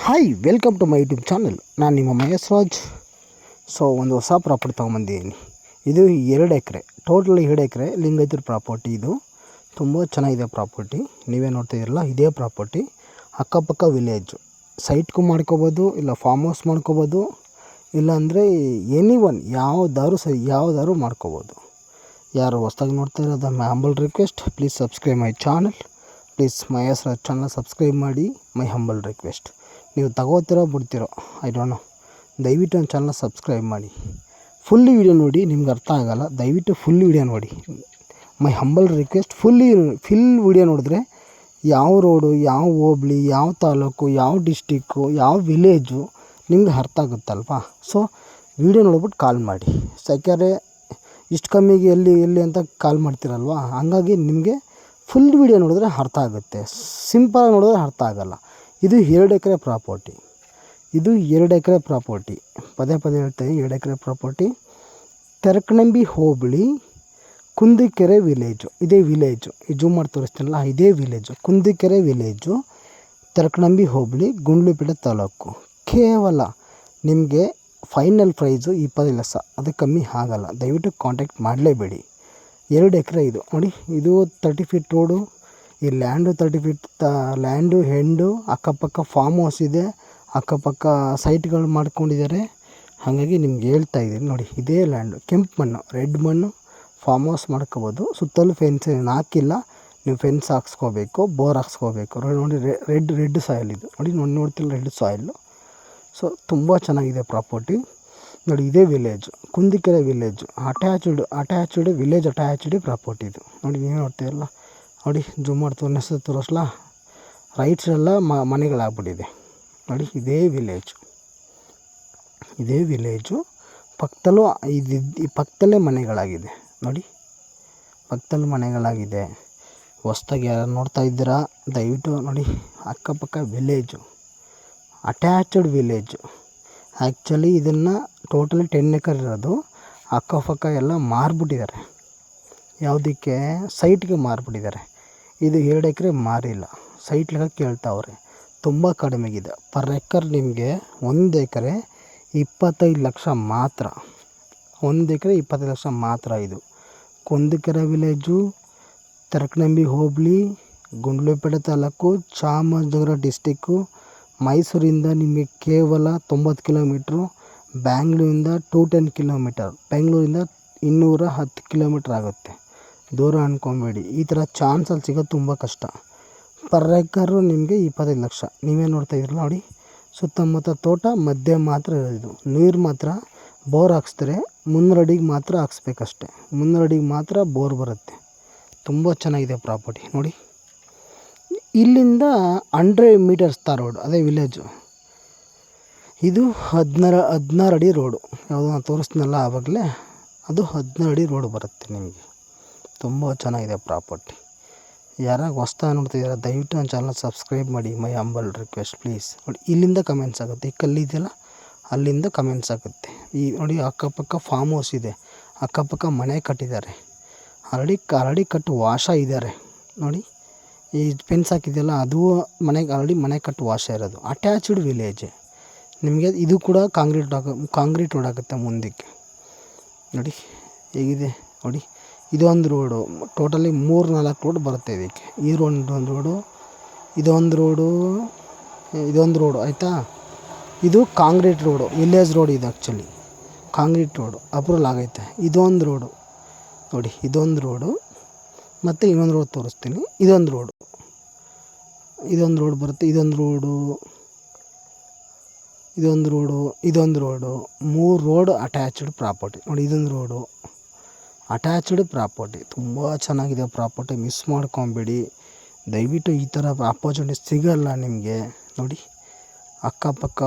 Hi welcome to my YouTube channel. ನಾನು ನಿಮ್ಮ Mahesh Raj. So ಒಂದು ಹೊಸ ಪ್ರಾಪರ್ಟಿ ತೊಗೊಂಬಂದಿದ್ದೀನಿ. ಇದು 2 ಎಕರೆ, ಟೋಟಲ್ 2 ಎಕರೆ ಲಿಂಗಾಯತರ ಪ್ರಾಪರ್ಟಿ. ಇದು ತುಂಬ ಚೆನ್ನಾಗಿದೆ ಪ್ರಾಪರ್ಟಿ. ನೀವೇ ನೋಡ್ತಿದ್ದೀರಲ್ಲ, ಇದೇ ಪ್ರಾಪರ್ಟಿ. ಅಕ್ಕಪಕ್ಕ ವಿಲೇಜು, ಸೈಟ್ಗೂ ಮಾಡ್ಕೋಬೋದು, ಇಲ್ಲ ಫಾರ್ಮ್ ಹೌಸ್ ಮಾಡ್ಕೋಬೋದು, ಇಲ್ಲಾಂದರೆ ಎನಿವನ್ ಯಾವ್ದಾದ್ರು ಮಾಡ್ಕೋಬೋದು. ಯಾರು ಹೊಸ್ದಾಗಿ ನೋಡ್ತಾ ಇರೋದು my humble request, please subscribe my channel. Please Mahesh Raj channel subscribe ಮಾಡಿ. My humble request. ನೀವು ತಗೋತಿರೋ ಬಿಡ್ತಿರೋ ಐ ಡೋಂಟ್ ನೋ, ದಯವಿಟ್ಟು ನನ್ನ ಚಾನಲ್ ಸಬ್ಸ್ಕ್ರೈಬ್ ಮಾಡಿ. ಫುಲ್ ವೀಡಿಯೋ ನೋಡಿ, ನಿಮ್ಗೆ ಅರ್ಥ ಆಗೋಲ್ಲ. ದಯವಿಟ್ಟು ಫುಲ್ ವೀಡಿಯೋ ನೋಡಿ. My humble request, full video ನೋಡಿದ್ರೆ ಯಾವ ರೋಡು, ಯಾವ ಹೋಬ್ಳಿ, ಯಾವ ತಾಲೂಕು, ಯಾವ ಡಿಸ್ಟಿಕ್ಕು, ಯಾವ ವಿಲೇಜು ನಿಮ್ಗೆ ಅರ್ಥ ಆಗುತ್ತಲ್ವಾ. ಸೊ ವೀಡಿಯೋ ನೋಡ್ಬಿಟ್ಟು ಕಾಲ್ ಮಾಡಿ. ಯಾಕೆಂದರೆ ಇಷ್ಟು ಕಮ್ಮಿಗೆ ಎಲ್ಲಿ ಅಂತ ಕಾಲ್ ಮಾಡ್ತೀರಲ್ವ, ಹಂಗಾಗಿ ನಿಮಗೆ ಫುಲ್ ವೀಡಿಯೋ ನೋಡಿದ್ರೆ ಅರ್ಥ ಆಗುತ್ತೆ. ಸಿಂಪಲಾಗಿ ನೋಡಿದ್ರೆ ಅರ್ಥ ಆಗೋಲ್ಲ. ಇದು 2 ಎಕರೆ ಪ್ರಾಪರ್ಟಿ. ಪದೇ ಹೇಳ್ತೇವೆ, 2 ಎಕರೆ ಪ್ರಾಪರ್ಟಿ. ತೆರಕನಂಬಿ ಹೋಬಳಿ, ಕುಂದಿಕೆರೆ ವಿಲೇಜು. ಇದೇ ವಿಲೇಜು, ಈ ಜೂಮ್ ಮಾಡಿ ತೋರಿಸ್ತೀನಲ್ಲ, ಇದೇ ವಿಲೇಜು, ಕುಂದಿಕೆರೆ ವಿಲೇಜು, ತೆರಕನಂಬಿ ಹೋಬಳಿ, ಗುಂಡ್ಲುಪೇಟೆ ತಾಲೂಕು. ಕೇವಲ ನಿಮಗೆ ಫೈನಲ್ ಪ್ರೈಸು 20 ಲಕ್ಷ, ಅದಕ್ಕೆ ಕಮ್ಮಿ ಆಗಲ್ಲ. ದಯವಿಟ್ಟು ಕಾಂಟ್ಯಾಕ್ಟ್ ಮಾಡಲೇಬೇಡಿ. 2 ಎಕರೆ ಇದು ನೋಡಿ. ಇದು 30 ಫೀಟ್ ರೋಡು. ಈ ಲ್ಯಾಂಡು 30 ಫೀಟ್ ಲ್ಯಾಂಡು ಹೆಂಡು. ಅಕ್ಕಪಕ್ಕ ಫಾರ್ಮ್ ಹೌಸ್ ಇದೆ, ಅಕ್ಕಪಕ್ಕ ಸೈಟ್ಗಳು ಮಾಡ್ಕೊಂಡಿದ್ದಾರೆ. ಹಾಗಾಗಿ ನಿಮ್ಗೆ ಹೇಳ್ತಾ ಇದ್ದೀನಿ ನೋಡಿ, ಇದೇ ಲ್ಯಾಂಡು. ಕೆಂಪು ಮಣ್ಣು, ರೆಡ್ ಮಣ್ಣು, ಫಾರ್ಮ್ ಹೌಸ್ ಮಾಡ್ಕೋಬೋದು. ಸುತ್ತಲೂ ಫೆನ್ಸ್ ಏನು ಹಾಕಿಲ್ಲ, ನೀವು ಫೆನ್ಸ್ ಹಾಕ್ಸ್ಕೋಬೇಕು, ಬೋರ್ ಹಾಕ್ಸ್ಕೋಬೇಕು. ನೋಡಿ ರೆಡ್ ಸಾಯಿಲ್ ಇದು ನೋಡಿ, ನೋಡ್ತಿಲ್ಲ, ರೆಡ್ ಸಾಯಿಲು. ಸೊ ತುಂಬ ಚೆನ್ನಾಗಿದೆ ಪ್ರಾಪರ್ಟಿ ನೋಡಿ. ಇದೇ village, Kundikere village, attached village, attached property ಇದು ನೋಡಿ. ನೀವು ನೋಡ್ತೀರಲ್ಲ ನೋಡಿ, ಜೂಮ್ ಮಾಡಿ ತೋರಿಸ್ಲಾ, ರೈಟ್ ಸೈಡೆಲ್ಲ ಮನೆಗಳಾಗ್ಬಿಟ್ಟಿದೆ ನೋಡಿ. ಇದೇ ವಿಲೇಜು ಪಕ್ಕದಲ್ಲೂ ಪಕ್ಕದಲ್ಲೇ ಮನೆಗಳಾಗಿದೆ ನೋಡಿ, ಪಕ್ಕದಲ್ಲಿ ಮನೆಗಳಾಗಿದೆ. ಹೊಸ್ದಾಗಿ ಯಾರು ನೋಡ್ತಾ ಇದ್ದೀರಾ, ದಯವಿಟ್ಟು ನೋಡಿ. ಅಕ್ಕಪಕ್ಕ ವಿಲೇಜು, ಅಟ್ಯಾಚ್ಡ್ ವಿಲೇಜು. ಆ್ಯಕ್ಚುಲಿ ಇದನ್ನು ಟೋಟಲಿ 10 ಎಕರೆ ಇರೋದು. ಅಕ್ಕಪಕ್ಕ ಎಲ್ಲ ಮಾರ್ಬಿಟ್ಟಿದ್ದಾರೆ. ಯಾವುದಕ್ಕೆ? ಸೈಟ್ಗೆ ಮಾರ್ಬಿಟ್ಟಿದ್ದಾರೆ. ಇದು 2 ಎಕರೆ ಮಾರಿಲ್ಲ, ಸೈಟ್ ಲೆಕ್ಕ ಕೇಳ್ತಾವ್ರೆ. ತುಂಬ ಕಡಿಮೆಗಿದೆ. ಪರ್ ಎಕರ್ ನಿಮಗೆ 1 ಎಕರೆ 25 ಲಕ್ಷ ಮಾತ್ರ. 1 ಎಕರೆ 25 ಲಕ್ಷ ಮಾತ್ರ. ಇದು ಕುಂದಿಕೆರೆ ವಿಲೇಜು, ತೆರಕನಂಬಿ ಹೋಬಳಿ, ಗುಂಡ್ಲುಪೇಟೆ ತಾಲೂಕು, ಚಾಮರಾಜನಗರ ಡಿಸ್ಟಿಕ್ಕು. ಮೈಸೂರಿಂದ ನಿಮಗೆ ಕೇವಲ 90 ಕಿಲೋಮೀಟ್ರು. ಬ್ಯಾಂಗ್ಳೂರಿಂದ 210 ಕಿಲೋಮೀಟರ್. ಬೆಂಗಳೂರಿಂದ 210 ಕಿಲೋಮೀಟ್ರ್ ಆಗುತ್ತೆ. ದೂರ ಅಂದ್ಕೊಬೇಡಿ. ಈ ಥರ ಚಾನ್ಸಲ್ಲಿ ಸಿಗೋದು ತುಂಬ ಕಷ್ಟ. ಪರ್ ಎಕರು ನಿಮಗೆ 25 ಲಕ್ಷ. ನೀವೇ ನೋಡ್ತಾ ಇದ್ರಲ್ಲ ನೋಡಿ, ಸುತ್ತಮುತ್ತ ತೋಟ, ಮಧ್ಯೆ ಮಾತ್ರ ಇರೋದು. ನೀರು ಮಾತ್ರ ಬೋರ್ ಹಾಕ್ಸಿದ್ರೆ 300 ಅಡಿಗೆ ಮಾತ್ರ ಹಾಕ್ಸ್ಬೇಕಷ್ಟೆ. 300 ಅಡಿಗೆ ಮಾತ್ರ ಬೋರ್ ಬರುತ್ತೆ. ತುಂಬ ಚೆನ್ನಾಗಿದೆ ಪ್ರಾಪರ್ಟಿ ನೋಡಿ. ಇಲ್ಲಿಂದ 100 ಮೀಟರ್ಸ್ ರೋಡು, ಅದೇ ವಿಲೇಜು. ಇದು 16 ಅಡಿ ರೋಡು. ಯಾವುದೋ ನಾನು ತೋರಿಸ್ತೀನಲ್ಲ ಆವಾಗಲೇ, ಅದು 16 ಅಡಿ ರೋಡು ಬರುತ್ತೆ ನಿಮಗೆ. ತುಂಬ ಚೆನ್ನಾಗಿದೆ ಪ್ರಾಪರ್ಟಿ. ಯಾರಾಗ ಹೊಸ್ದಾಗಿ ನೋಡ್ತಿದ್ದೀರಾ, ದಯವಿಟ್ಟು ನನ್ನ ಚಾನಲ್ ಸಬ್ಸ್ಕ್ರೈಬ್ ಮಾಡಿ. My humble request please. ನೋಡಿ, ಇಲ್ಲಿಂದ ಕಮೆಂಟ್ಸ್ ಆಗುತ್ತೆ. ಈ ಕಲ್ಲಿದೆಯಲ್ಲ, ಅಲ್ಲಿಂದ ಕಮೆಂಟ್ಸ್ ಆಗುತ್ತೆ. ಈ ನೋಡಿ, ಅಕ್ಕಪಕ್ಕ ಫಾರ್ಮ್ ಹೌಸ್ ಇದೆ, ಅಕ್ಕಪಕ್ಕ ಮನೆ ಕಟ್ಟಿದ್ದಾರೆ. ಆಲ್ರೆಡಿ ಕಟ್ಟು ವಾಶ ಇದ್ದಾರೆ ನೋಡಿ. ಈ ಫೆನ್ಸ್ ಹಾಕಿದೆಯಲ್ಲ, ಅದು ಆಲ್ರೆಡಿ ಮನೆ ಕಟ್ಟು ವಾಶ ಇರೋದು. ಅಟ್ಯಾಚ್ಡ್ ವಿಲೇಜ್ ನಿಮಗೆ. ಇದು ಕೂಡ ಕಾಂಕ್ರೀಟ್ ರೋಡ್ ಆಗುತ್ತೆ ಮುಂದಕ್ಕೆ ನೋಡಿ. ಹೇಗಿದೆ ನೋಡಿ. ಇದೊಂದು ರೋಡು, ಟೋಟಲಿ 3-4 ರೋಡ್ ಬರುತ್ತೆ ಇದಕ್ಕೆ. ಈ ರೋಡು, ಇದೊಂದು ರೋಡು ಆಯಿತಾ. ಇದು ಕಾಂಕ್ರೀಟ್ ರೋಡು, ವಿಲೇಜ್ ರೋಡ್. ಇದು ಆ್ಯಕ್ಚುಲಿ ಕಾಂಕ್ರೀಟ್ ರೋಡು, ಅಪ್ರೂವಲ್ ಆಗೈತೆ. ಇದೊಂದು ರೋಡು ನೋಡಿ, ಇದೊಂದು ರೋಡು. ಮತ್ತು ಇನ್ನೊಂದು ರೋಡ್ ತೋರಿಸ್ತೀನಿ. ಇದೊಂದು ರೋಡು ಬರುತ್ತೆ. ಇದೊಂದು ರೋಡು 3 ರೋಡು ಅಟ್ಯಾಚ್ಡ್ ಪ್ರಾಪರ್ಟಿ ನೋಡಿ. ಇದೊಂದು ರೋಡು ಅಟ್ಯಾಚ್ಡ್ ಪ್ರಾಪರ್ಟಿ. ತುಂಬ ಚೆನ್ನಾಗಿದೆ ಪ್ರಾಪರ್ಟಿ. ಮಿಸ್ ಮಾಡ್ಕೊಬೇಡಿ ದಯವಿಟ್ಟು. ಈ ಥರ ಆಪರ್ಚುನಿಟಿ ಸಿಗೋಲ್ಲ ನಿಮಗೆ ನೋಡಿ. ಅಕ್ಕಪಕ್ಕ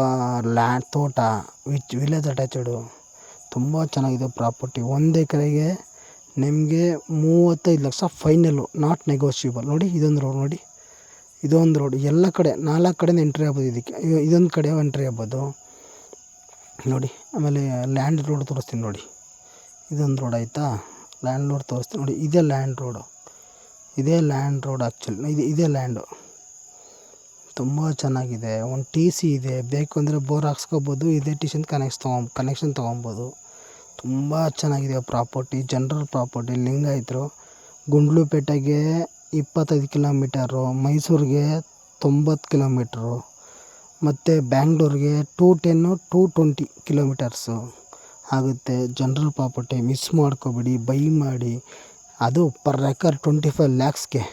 ಲ್ಯಾಂಡ್, ತೋಟ, ವಿಲೇಜ್ ಅಟ್ಯಾಚಡು. ತುಂಬ ಚೆನ್ನಾಗಿದೆ ಪ್ರಾಪರ್ಟಿ. 1 ಎಕರೆಗೆ ನಿಮಗೆ 35 ಲಕ್ಷ ಫೈನಲ್ಲು, ನಾಟ್ ನೆಗೋಷಿಯಬಲ್ ನೋಡಿ. ಇದೊಂದು ರೋಡ್ ನೋಡಿ, ಇದೊಂದು ರೋಡ್. ಎಲ್ಲ ಕಡೆ 4 ಕಡೆಯಿಂದ ಎಂಟ್ರಿ ಆಗ್ಬೋದು ಇದಕ್ಕೆ. ಇದೊಂದು ಕಡೆ ಎಂಟ್ರಿ ಆಗ್ಬೋದು ನೋಡಿ. ಆಮೇಲೆ ಲ್ಯಾಂಡ್ ರೋಡ್ ತೋರಿಸ್ತೀನಿ ನೋಡಿ. ಇದೊಂದು ರೋಡ್ ಆಯಿತಾ, ಲ್ಯಾಂಡ್ ರೋಡ್ ತೋರಿಸ್ತೀನಿ ನೋಡಿ. ಇದೇ ಲ್ಯಾಂಡ್ ರೋಡು, ಆ್ಯಕ್ಚುಲಿ ಇದೇ ಲ್ಯಾಂಡು. ತುಂಬ ಚೆನ್ನಾಗಿದೆ. ಒಂದು ಟಿ ಸಿ ಇದೆ, ಬೇಕು ಅಂದರೆ ಬೋರ್ ಹಾಕ್ಸ್ಕೊಬೋದು, ಇದೇ ಟಿ ಸಿಂದ ಕನೆಕ್ಷನ್ ತೊಗೊಬೋದು. ತುಂಬ ಚೆನ್ನಾಗಿದೆ ಪ್ರಾಪರ್ಟಿ, ಜನರಲ್ ಪ್ರಾಪರ್ಟಿ. ಲಿಂಗಾಯತರು ಗುಂಡ್ಲುಪೇಟೆಗೆ 25 ಕಿಲೋಮೀಟರು, ಮೈಸೂರಿಗೆ 90 ಕಿಲೋಮೀಟ್ರು, ಮತ್ತು ಬ್ಯಾಂಗ್ಳೂರಿಗೆ 220 ಕಿಲೋಮೀಟರ್ಸು ಆಗುತ್ತೆ. ಜನರಲ್ ಪ್ರಾಪರ್ಟಿ ಮಿಸ್ ಮಾಡ್ಕೊಬೇಡಿ, ಬೈ ಮಾಡಿ. ಅದು ಪರ್ ಎಕರ್ 25 ಲ್ಯಾಕ್ಸ್ಗೆ,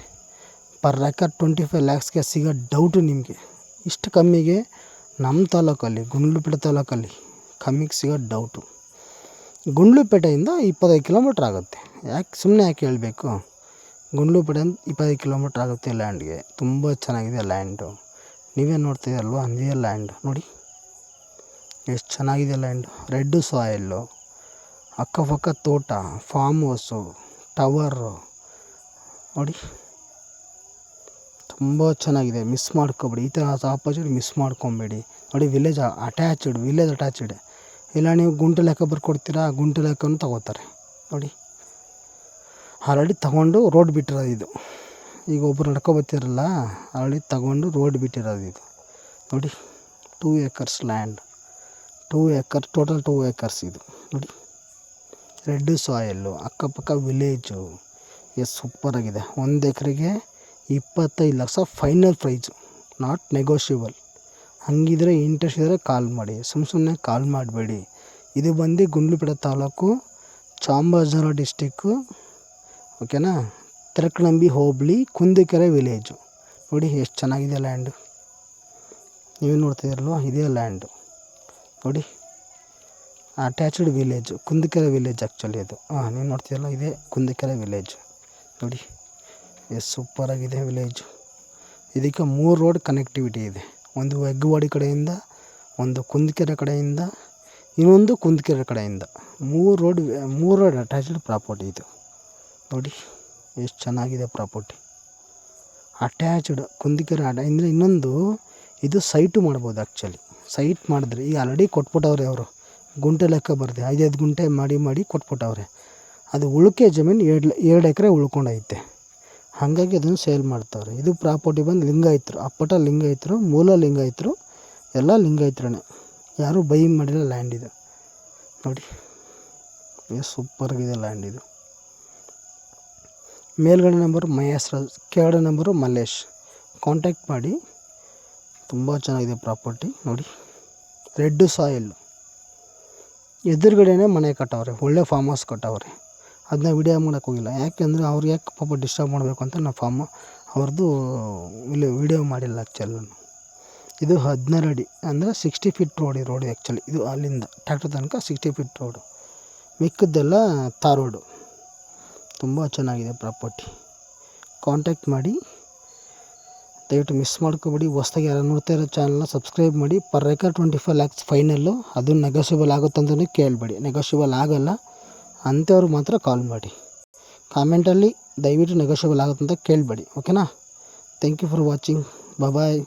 ಪರ್ ಎಕರ್ 25 ಲ್ಯಾಕ್ಸ್ಗೆ ಸಿಗೋ ಡೌಟು ನಿಮಗೆ. ಇಷ್ಟು ಕಮ್ಮಿಗೆ ನಮ್ಮ ತಾಲೂಕಲ್ಲಿ, ಗುಂಡ್ಲುಪೇಟೆ ತಾಲೂಕಲ್ಲಿ ಕಮ್ಮಿಗೆ ಸಿಗೋ ಡೌಟು. ಗುಂಡ್ಲುಪೇಟೆಯಿಂದ 25 ಕಿಲೋಮೀಟ್ರ್ ಆಗುತ್ತೆ. ಸುಮ್ಮನೆ ಯಾಕೆ ಹೇಳಬೇಕು, ಗುಂಡ್ಲುಪೇಟೆಯಿಂದ 25 ಕಿಲೋಮೀಟ್ರ್ ಆಗುತ್ತೆ ಲ್ಯಾಂಡ್ಗೆ. ತುಂಬ ಚೆನ್ನಾಗಿದೆ ಲ್ಯಾಂಡು. ನೀವೇ ನೋಡ್ತಿದ್ದೀರಲ್ವ, ಇದೇ ಲ್ಯಾಂಡ್ ನೋಡಿ ಎಷ್ಟು ಚೆನ್ನಾಗಿದೆ ಲ್ಯಾಂಡು. ರೆಡ್ ಸಾಯಿಲ್ಲು, ಅಕ್ಕಪಕ್ಕ ತೋಟ, ಫಾರ್ಮ್ ಹೌಸು, ಟವರು ನೋಡಿ ತುಂಬ ಚೆನ್ನಾಗಿದೆ. ಮಿಸ್ ಮಾಡ್ಕೊಬೇಡಿ, ಈ ಥರ ಆಪೋಸಿಟ್ ಮಿಸ್ ಮಾಡ್ಕೊಬೇಡಿ. ನೋಡಿ ವಿಲೇಜ್ ಅಟ್ಯಾಚ್ಡ್. ಇಲ್ಲ ನೀವು ಗುಂಟೆ ಲೆಕ್ಕ ಬರ್ಕೊಡ್ತೀರಾ, ಗುಂಟೆ ಲೆಕ್ಕನೂ ತಗೋತಾರೆ ನೋಡಿ. ಆಲ್ರೆಡಿ ತಗೊಂಡು ರೋಡ್ ಬಿಟ್ಟಿರೋದು ಇದು. ಈಗ ಒಬ್ಬರು ನಡ್ಕೊಬರ್ತಿರಲ್ಲ, ಆಲ್ರೆಡಿ ತಗೊಂಡು ರೋಡ್ ಬಿಟ್ಟಿರೋದು ಇದು ನೋಡಿ. 2 acres land, 2 acres total 2 acres ಇದು ನೋಡಿ. ರೆಡ್ ಸಾಯಿಲ್ಲು, ಅಕ್ಕಪಕ್ಕ ವಿಲೇಜು. ಸೂಪರಾಗಿದೆ. 1 ಎಕರೆಗೆ 25 lakh final price, not negotiable. ಹಾಗಿದ್ರೆ ಇಂಟ್ರೆಸ್ಟ್ ಇದ್ದರೆ ಕಾಲ್ ಮಾಡಿ, ಸುಮ್ಮನೆ ಕಾಲ್ ಮಾಡಬೇಡಿ. ಇದು ಬಂದು ಗುಂಡ್ಲುಪೇಟೆ ತಾಲೂಕು, ಚಾಮರಾಜನಗರ ಡಿಸ್ಟಿಕ್ಕು, ಓಕೆನಾ. ತೆರಕನಂಬಿ ಹೋಬಳಿ, ಕುಂದಿಕೆರೆ ವಿಲೇಜು. ನೋಡಿ ಎಷ್ಟು ಚೆನ್ನಾಗಿದೆ ಲ್ಯಾಂಡು. ನೀವು ನೋಡ್ತಿದ್ದೀರಲ್ವ, ಇದೇ ಲ್ಯಾಂಡು ನೋಡಿ. ಅಟ್ಯಾಚ್ಡ್ ವಿಲೇಜು, ಕುಂದಿಕೆರೆ ವಿಲೇಜ್ ಆ್ಯಕ್ಚುಲಿ ಅದು. ನೀವು ನೋಡ್ತಿದ್ದೀರಲ್ಲ, ಇದೇ ಕುಂದಿಕೆರೆ ವಿಲೇಜು ನೋಡಿ. ಎಷ್ಟು ಸೂಪರಾಗಿದೆ ವಿಲೇಜು. ಇದಕ್ಕೆ 3 ರೋಡ್ ಕನೆಕ್ಟಿವಿಟಿ ಇದೆ. ಒಂದು ಹೆಗ್ಗವಾಡಿ ಕಡೆಯಿಂದ, ಒಂದು ಕುಂದಿಕೆರೆ ಕಡೆಯಿಂದ, ಇನ್ನೊಂದು ಕುಂದಿಕೆರೆ ಕಡೆಯಿಂದ. 3 ರೋಡ್ ಅಟ್ಯಾಚ್ಡ್ ಪ್ರಾಪರ್ಟಿ ಇದು ನೋಡಿ. ಎಷ್ಟು ಚೆನ್ನಾಗಿದೆ ಪ್ರಾಪರ್ಟಿ. ಅಟ್ಯಾಚ್ಡ್ ಕುಂದಿಕೆರೆ ಅಂದರೆ ಇನ್ನೊಂದು ಇದು ಸೈಟು ಮಾಡ್ಬೋದು ಆ್ಯಕ್ಚುಲಿ. ಸೈಟ್ ಮಾಡಿದ್ರೆ ಈಗ ಆಲ್ರೆಡಿ ಕೊಟ್ಬಿಟ್ಟವ್ರೆ ಅವರು, ಗುಂಟೆ ಲೆಕ್ಕ ಬರದೆ 5 ಗುಂಟೆ ಮಾಡಿ ಕೊಟ್ಬಿಟ್ಟವ್ರೆ. ಅದು ಉಳಿಕೆ ಜಮೀನು 2 ಎಕರೆ ಉಳ್ಕೊಂಡೈತೆ, ಹಾಗಾಗಿ ಅದನ್ನು ಸೇಲ್ ಮಾಡ್ತಾವ್ರೆ. ಇದು ಪ್ರಾಪರ್ಟಿ ಬಂದು ಲಿಂಗಾಯತರು, ಅಪ್ಪಟ ಲಿಂಗಾಯತರು, ಮೂಲ ಲಿಂಗಾಯತರು, ಎಲ್ಲ ಲಿಂಗಾಯತರೇ. ಯಾರೂ ಬೈ ಮಾಡಿರೋ ಲ್ಯಾಂಡ್ ಇದು ನೋಡಿ. ಎಷ್ಟು ಸೂಪರಾಗಿದೆ ಲ್ಯಾಂಡ್ ಇದು. ಮೇಲ್ಗಡೆ ನಂಬರು ಮಹೇಶ್ ರಾಜ್, ಕೆಳಗಡೆ ನಂಬರು ಮಲ್ಲೇಶ್. ಕಾಂಟ್ಯಾಕ್ಟ್ ಮಾಡಿ. ತುಂಬ ಚೆನ್ನಾಗಿದೆ ಪ್ರಾಪರ್ಟಿ ನೋಡಿ. ರೆಡ್ ಸಾಯಿಲ್ಲು, ಎದುರುಗಡೆನೇ ಮನೆ ಕಟ್ಟವ್ರೆ, ಒಳ್ಳೆ ಫಾರ್ಮ್ ಹೌಸ್ ಕಟ್ಟವ್ರೆ. ಅದನ್ನ ವಿಡಿಯೋ ಮಾಡೋಕ್ಕೆ ಹೋಗಿಲ್ಲ, ಯಾಕೆಂದರೆ ಅವ್ರು ಯಾಕೆ ಪಾಪ ಡಿಸ್ಟರ್ಬ್ ಮಾಡಬೇಕು ಅಂತ ನಾವು ಅವ್ರದ್ದು ಇಲ್ಲಿ ವಿಡಿಯೋ ಮಾಡಿಲ್ಲ ಆ್ಯಕ್ಚುಲಿ ನಾನು. ಇದು 16 ಅಡಿ ಅಂದರೆ 60 ಫೀಟ್ ರೋಡ್ ಆ್ಯಕ್ಚುಲಿ. ಇದು ಅಲ್ಲಿಂದ ಟ್ರ್ಯಾಕ್ಟರ್ ತನಕ 60 ಫೀಟ್ ರೋಡು, ಮಿಕ್ಕದ್ದೆಲ್ಲ ತಾರ್ ರೋಡು. ತುಂಬ ಚೆನ್ನಾಗಿದೆ ಪ್ರಾಪರ್ಟಿ. ಕಾಂಟ್ಯಾಕ್ಟ್ ಮಾಡಿ, ದಯವಿಟ್ಟು ಮಿಸ್ ಮಾಡ್ಕೊಬೇಡಿ. ಹೊಸ್ದಾಗಿ ಯಾರು ನೋಡ್ತಾ ಇರೋ ಚಾನಲ್ನ ಸಬ್ಸ್ಕ್ರೈಬ್ ಮಾಡಿ. Per acre 25 lakhs final. ಅದು ನೆಗೋಷಿಯಬಲ್ ಆಗುತ್ತಂತಲೂ ಕೇಳಬೇಡಿ, ನೆಗೋಷಿಯಬಲ್ ಆಗೋಲ್ಲ ಅಂಥವ್ರು ಮಾತ್ರ ಕಾಲ್ ಮಾಡಿ. ಕಾಮೆಂಟಲ್ಲಿ ದಯವಿಟ್ಟು ನೆಗೋಷಿಯಬಲ್ ಆಗುತ್ತಂತ ಕೇಳಬೇಡಿ, ಓಕೆನಾ. Thank you for watching, bye.